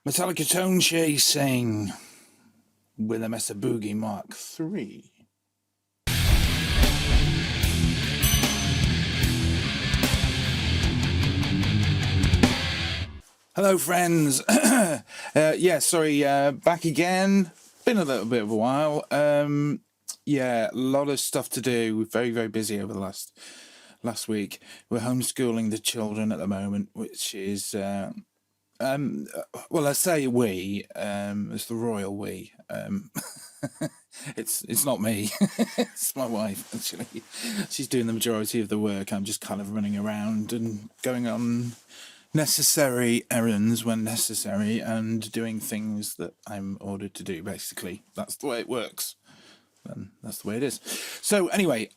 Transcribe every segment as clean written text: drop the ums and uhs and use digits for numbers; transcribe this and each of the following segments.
Metallica tone chasing with a Mesa Boogie Mark III. Hello, friends. Back again. Been a little bit of a while. A lot of stuff to do. We're very, very busy over the last week. We're homeschooling the children at the moment, which is I say we. It's the royal we. It's not me. It's my wife, actually. She's doing the majority of the work. I'm just kind of running around and going on necessary errands when necessary and doing things that I'm ordered to do, basically. That's the way it works. And that's the way it is. So anyway,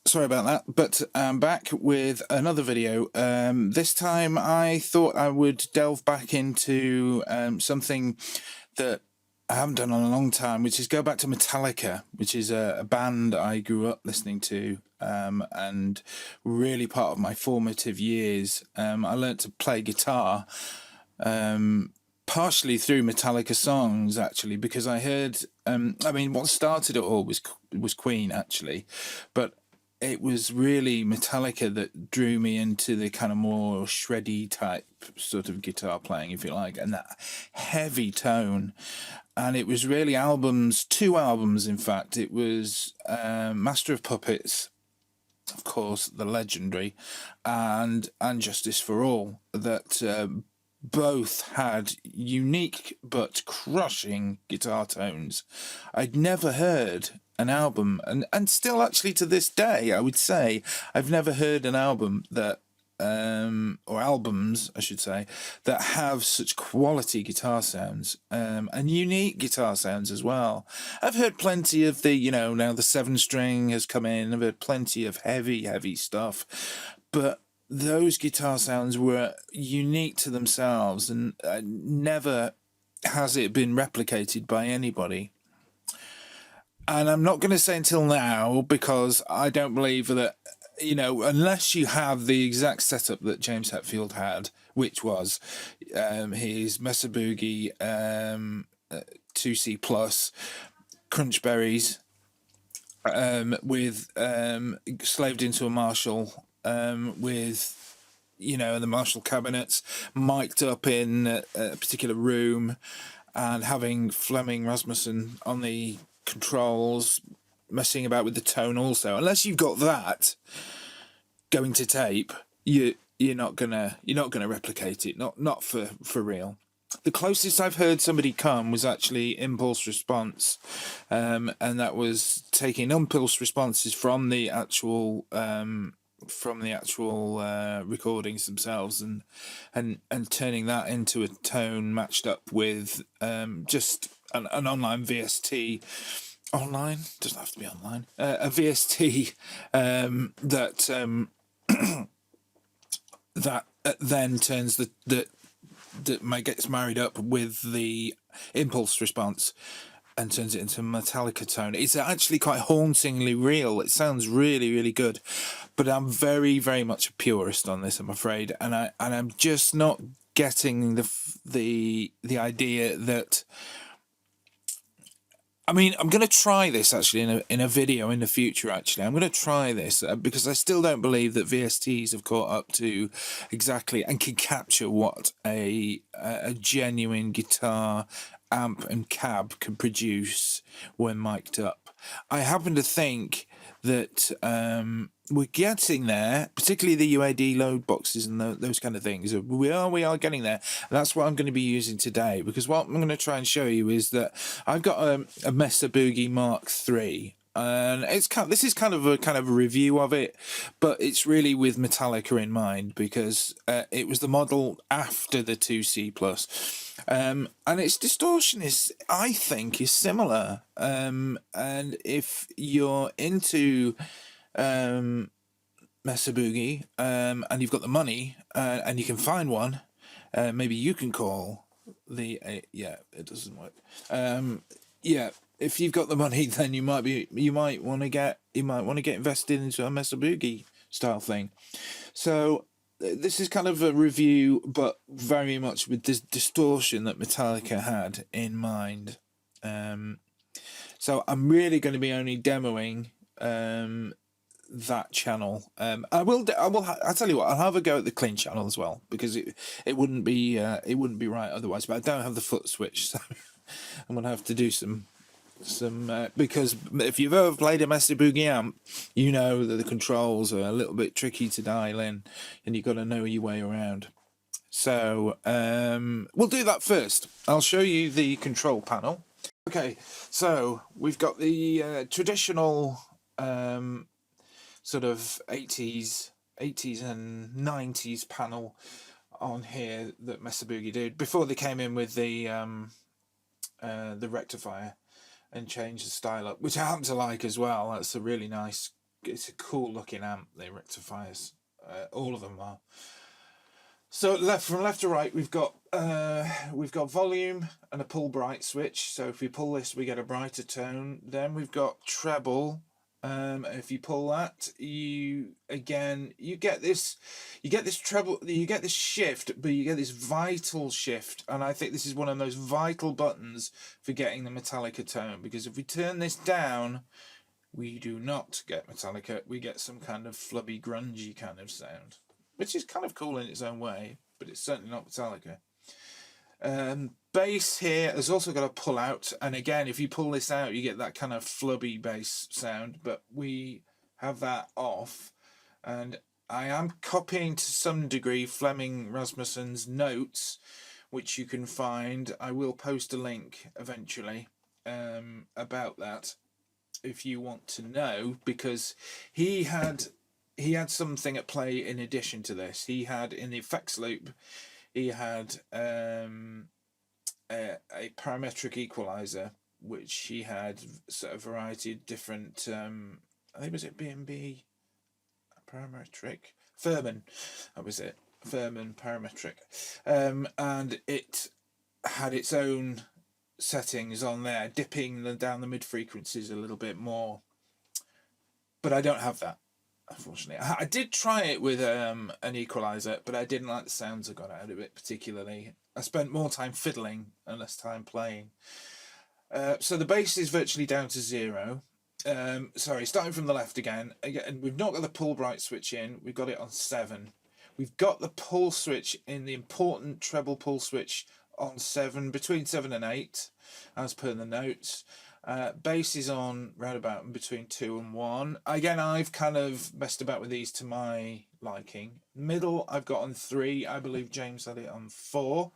sorry about that, but I'm back with another video. This time I thought I would delve back into something that I haven't done in a long time, which is go back to Metallica, which is a band I grew up listening to, and really part of my formative years. I learnt to play guitar partially through Metallica songs, actually, because I heard, what started it all was Queen, actually, but it was really Metallica that drew me into the kind of more shreddy type sort of guitar playing, if you like, and that heavy tone. And it was really two albums, in fact. It was Master of Puppets, of course, the legendary, and Justice for All, that both had unique but crushing guitar tones. I'd never heard an album, and still actually to this day, I would say, I've never heard an album that, or albums, I should say, that have such quality guitar sounds, and unique guitar sounds as well. I've heard plenty of now the 7-string has come in, I've heard plenty of heavy stuff, but those guitar sounds were unique to themselves, and never has it been replicated by anybody. And I'm not going to say until now, because I don't believe that, unless you have the exact setup that James Hetfield had, which was his Mesa Boogie 2C Plus, Crunchberries, with slaved into a Marshall, with the Marshall cabinets mic'd up in a particular room, and having Fleming Rasmussen on the controls, messing about with the tone also. Unless you've got that going to tape, you're not gonna replicate it, not for real. The closest I've heard somebody come was actually Impulse Response, and that was taking impulse responses from the actual recordings themselves, and turning that into a tone matched up with just an online VST. Online doesn't have to be online. A VST that that then turns that gets married up with the impulse response and turns it into a Metallica tone. It's actually quite hauntingly real. It sounds really, really good, but I'm very, very much a purist on this, I'm afraid, and I'm just not getting the idea that. I'm going to try this actually in a video in the future. Actually, I'm going to try this because I still don't believe that VSTs have caught up to exactly and can capture what a genuine guitar amp and cab can produce when mic'd up. I happen to think that we're getting there, particularly the UAD load boxes and those kind of things. We are getting there. And that's what I'm going to be using today, because what I'm going to try and show you is that I've got a Mesa Boogie Mark III. And this is kind of a review of it, but it's really with Metallica in mind, because it was the model after the 2C Plus, and its distortion I think is similar. And if you're into Mesa Boogie, and you've got the money, and you can find one, maybe you can call the it doesn't work. If you've got the money, then you might want to get invested into a Mesa Boogie style thing. So this is kind of a review, but very much with this distortion that Metallica had in mind. So I'm really going to be only demoing that channel. I'll tell you what. I'll have a go at the clean channel as well, because it wouldn't be right otherwise. But I don't have the foot switch, so I'm gonna have to do some because if you've ever played a Mesa Boogie amp, you know that the controls are a little bit tricky to dial in, and you've got to know your way around. So we'll do that first. I'll show you the control panel. Okay, so we've got the traditional sort of 80s and 90s panel on here that Mesa Boogie did before they came in with the rectifier and changed the style up, which I happen to like as well. That's a really nice, it's a cool looking amp, the rectifiers. All of them are. So from left to right, we've got volume and a pull bright switch. So if we pull this, we get a brighter tone. Then we've got treble. If you pull that, you get this treble, you get this shift, but you get this vital shift. And I think this is one of those vital buttons for getting the Metallica tone, because if we turn this down, we do not get Metallica. We get some kind of flubby, grungy kind of sound, which is kind of cool in its own way, but it's certainly not Metallica. Bass here has also got a pull out, and again, if you pull this out, you get that kind of flubby bass sound, but we have that off. And I am copying to some degree Fleming Rasmussen's notes, which you can find. I will post a link eventually about that if you want to know, because he had something at play in addition to this. He had, in the effects loop, he had a parametric equalizer, which he had sort of variety of different, I think was it B&B parametric? Furman, that was it. Furman parametric. And it had its own settings on there, dipping down the mid frequencies a little bit more. But I don't have that, unfortunately. I did try it with an equalizer, but I didn't like the sounds I got out of it particularly. I spent more time fiddling and less time playing. So the bass is virtually down to 0. Sorry, starting from the left again, we've not got the pull bright switch in, we've got it on 7. We've got the pull switch in, the important treble pull switch on 7, between 7 and 8, as per the notes. Bass is on round about between 2 and 1. Again, I've kind of messed about with these to my liking. Middle I've got on 3. I believe James had it on 4.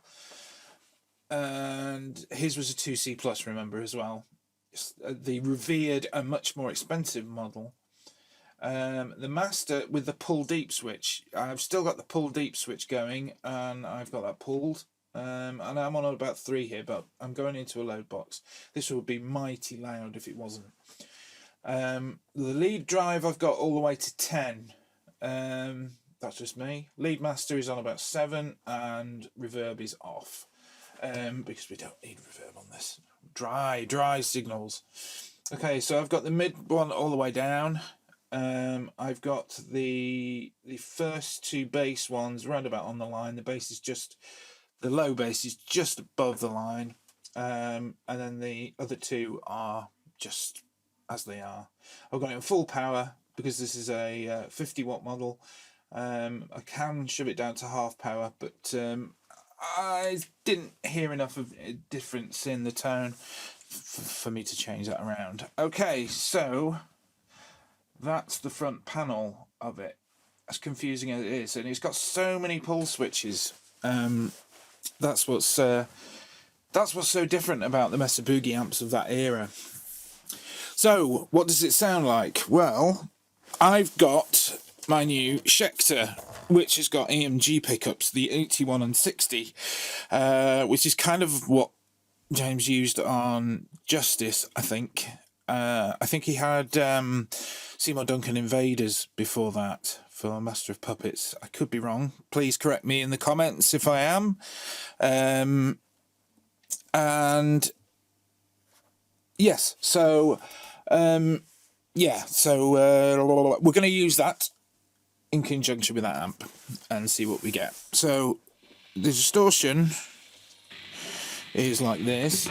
And his was a 2C plus, remember, as well. The revered and much more expensive model. The master with the pull deep switch. I've still got the pull deep switch going, and I've got that pulled. And I'm on about 3 here, but I'm going into a load box. This would be mighty loud if it wasn't. The lead drive I've got all the way to 10. That's just me. Lead master is on about 7, and reverb is off, because we don't need reverb on this. Dry signals. Okay, so I've got the mid one all the way down. I've got the first 2 bass ones round about on the line. The low bass is just above the line, and then the other 2 are just as they are. I've got it in full power because this is a 50-watt model. I can shove it down to half power, but I didn't hear enough of a difference in the tone for me to change that around. Okay, so that's the front panel of it. As confusing as it is, and it's got so many pull switches. That's what's so different about the Mesa Boogie amps of that era. So, what does it sound like? Well, I've got my new Schecter, which has got AMG pickups, the 81 and 60, which is kind of what James used on Justice, I think. I think he had Seymour Duncan Invaders before that for Master of Puppets. I could be wrong. Please correct me in the comments if I am. And yes, so we're going to use that in conjunction with that amp and see what we get. So the distortion is like this.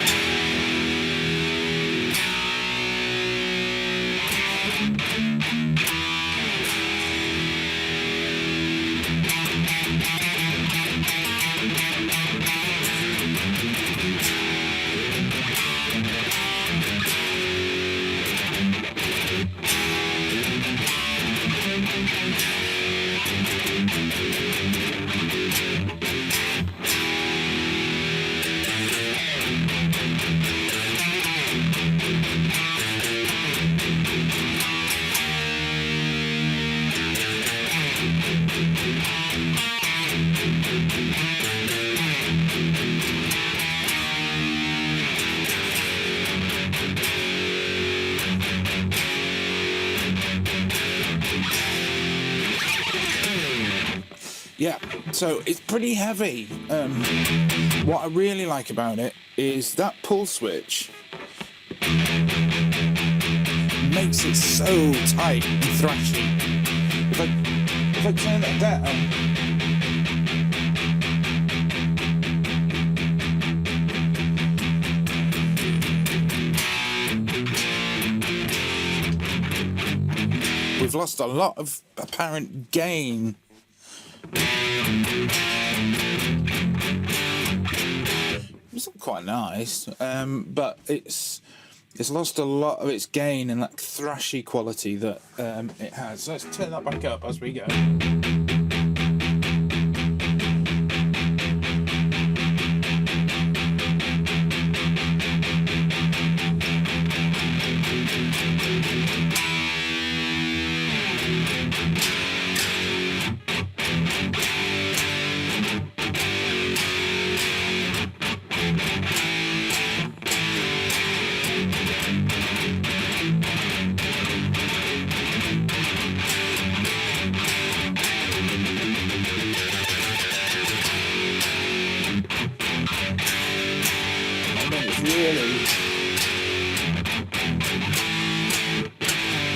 Yeah, so it's pretty heavy. What I really like about it is that pull switch makes it so tight and thrashy. If I turn that down, we've lost a lot of apparent gain. It's quite nice, but it's lost a lot of its gain and that thrashy quality that it has. So let's turn that back up as we go. Really,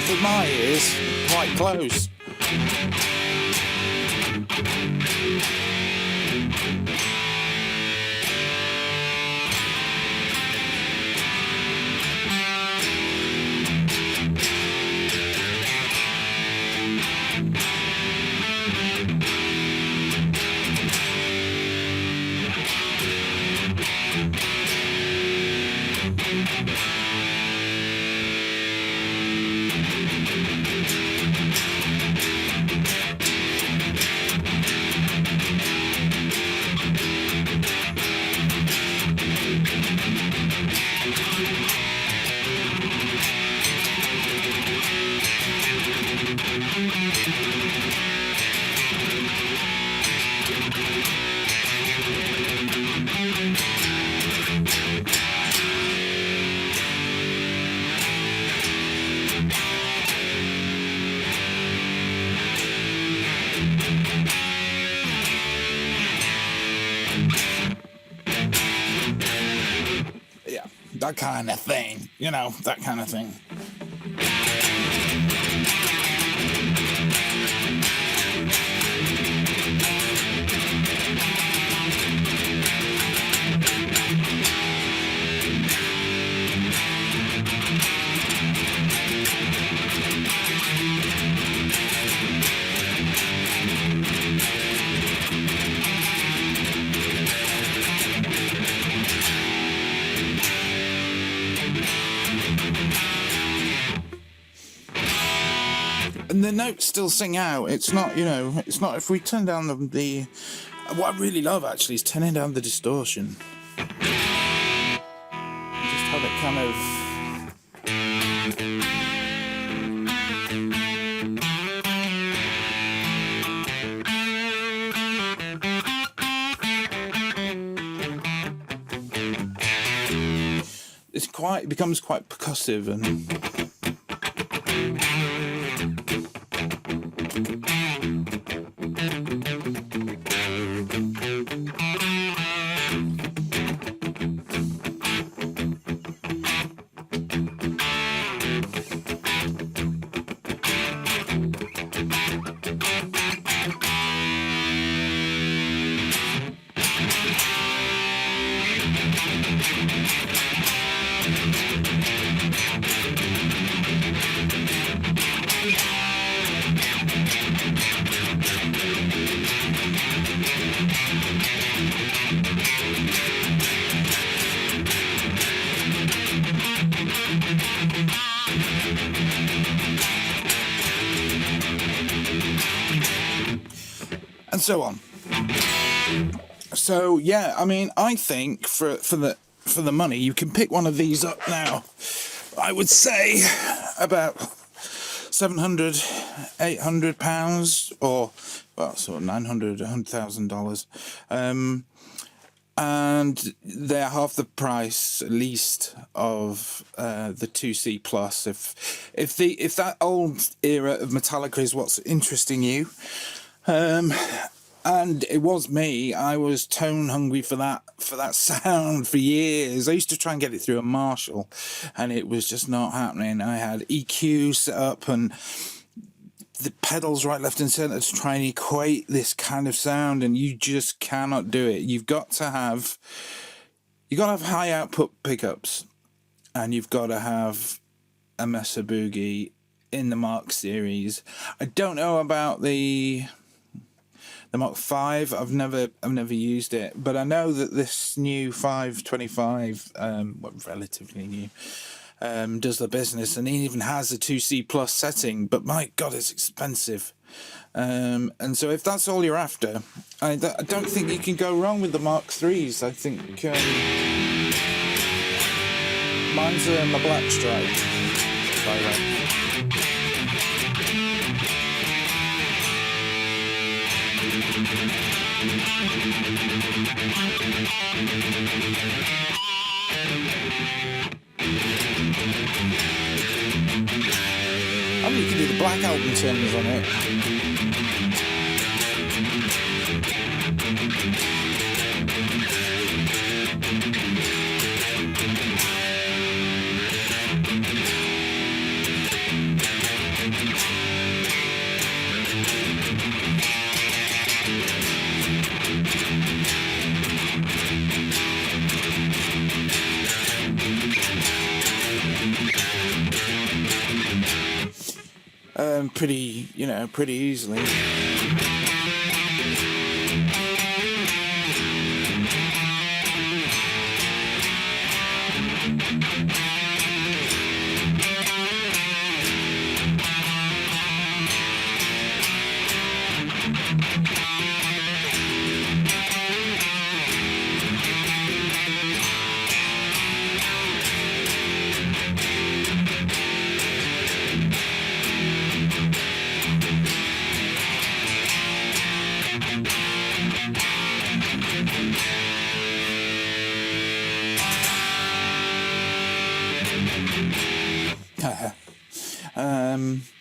for my ears, quite close. Yeah, that kind of thing, you know, that kind of thing. And the notes still sing out. It's not, you know, it's not, if we turn down the what I really love actually is turning down the distortion. Just have it kind of... it becomes quite percussive and... And so on. So yeah, I mean, I think for the money, you can pick one of these up now. I would say about £700, £800, or well, sort of $900, $100,000, and they're half the price at least of the 2C Plus. If that old era of Metallica is what's interesting you. And it was me. I was tone hungry for that sound for years. I used to try and get it through a Marshall, and it was just not happening. I had EQ set up and the pedals right, left, and centre to try and equate this kind of sound, and you just cannot do it. You've got to have high output pickups, and you've got to have a Mesa Boogie in the Mark series. I don't know about the Mark V. I've never used it, but I know that this new 525, relatively new, does the business, and it even has a 2C Plus setting. But my God, it's expensive. And so if that's all you're after, I don't think you can go wrong with the Mark IIIs. I think mine's my black stripe, by the way. I mean, you can do the black album tunes on it. Pretty easily.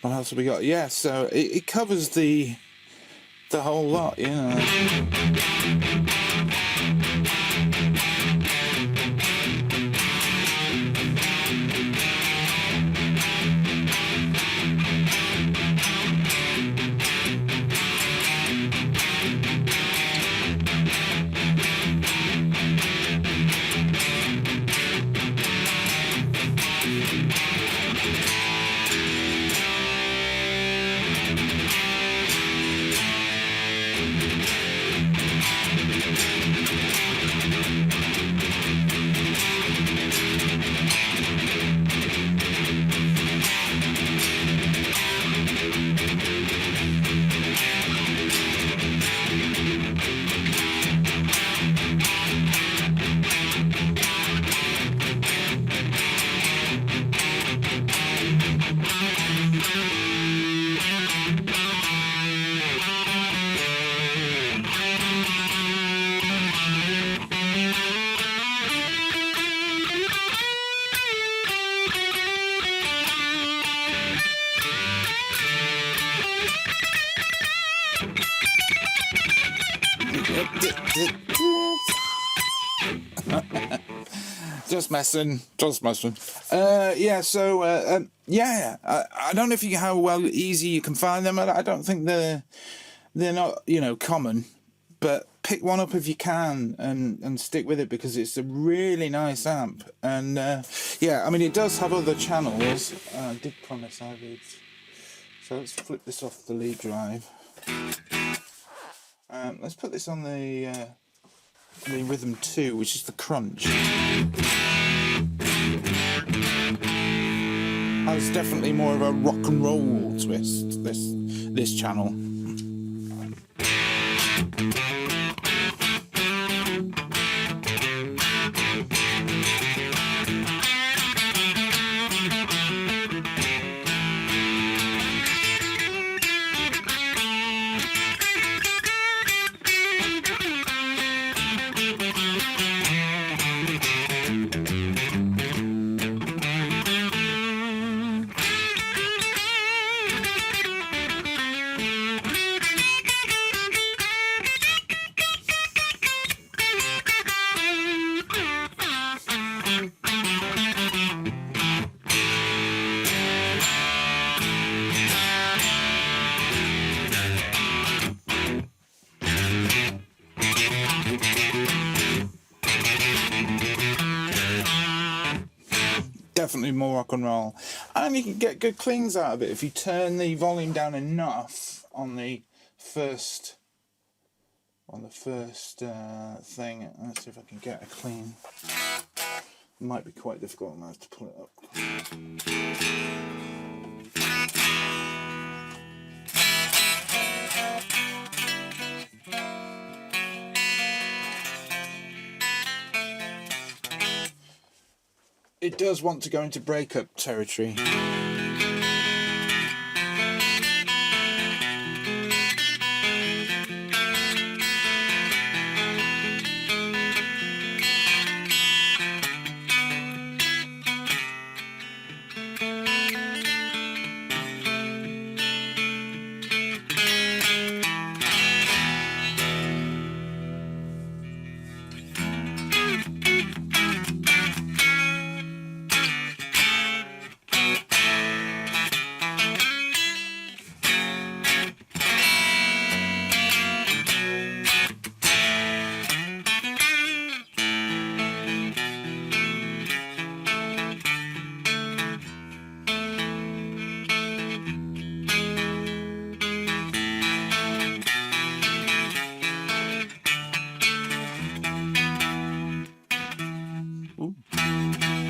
What else have we got? Yeah, so it covers the whole lot, yeah. Just messing. Yeah, so, yeah, I don't know how easy you can find them. I don't think they're not, common, but pick one up if you can and stick with it, because it's a really nice amp. And yeah, I mean, it does have other channels. I did promise I would. So let's flip this off the lead drive. Let's put this on the rhythm 2, which is the crunch. Has definitely more of a rock and roll twist, this channel. Definitely more rock and roll, and you can get good cleans out of it if you turn the volume down enough on the first thing. Let's see if I can get a clean. It might be quite difficult. I might have to pull it up. It does want to go into breakup territory.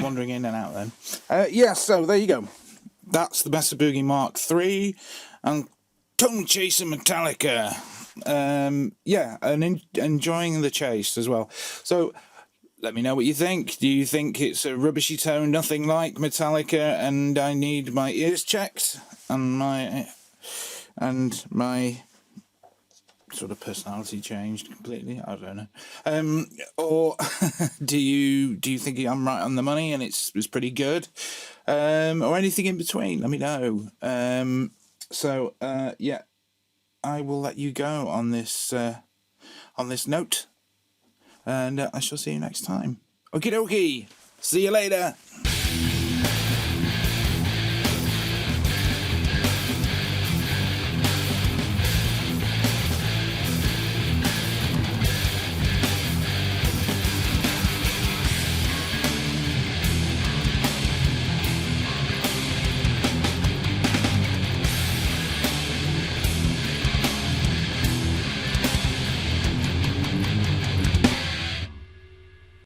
Wandering in and out then. Yeah, so there you go. That's the Mesa Boogie Mark III and Tone Chaser Metallica. Yeah, and enjoying the chase as well. So let me know what you think. Do you think it's a rubbishy tone, nothing like Metallica, and I need my ears checked and my sort of personality changed completely? I don't know. Or do you think I'm right on the money and it's pretty good? Or anything in between? Let me know. So yeah, I will let you go on this note, and I shall see you next time. Okie dokie. See you later.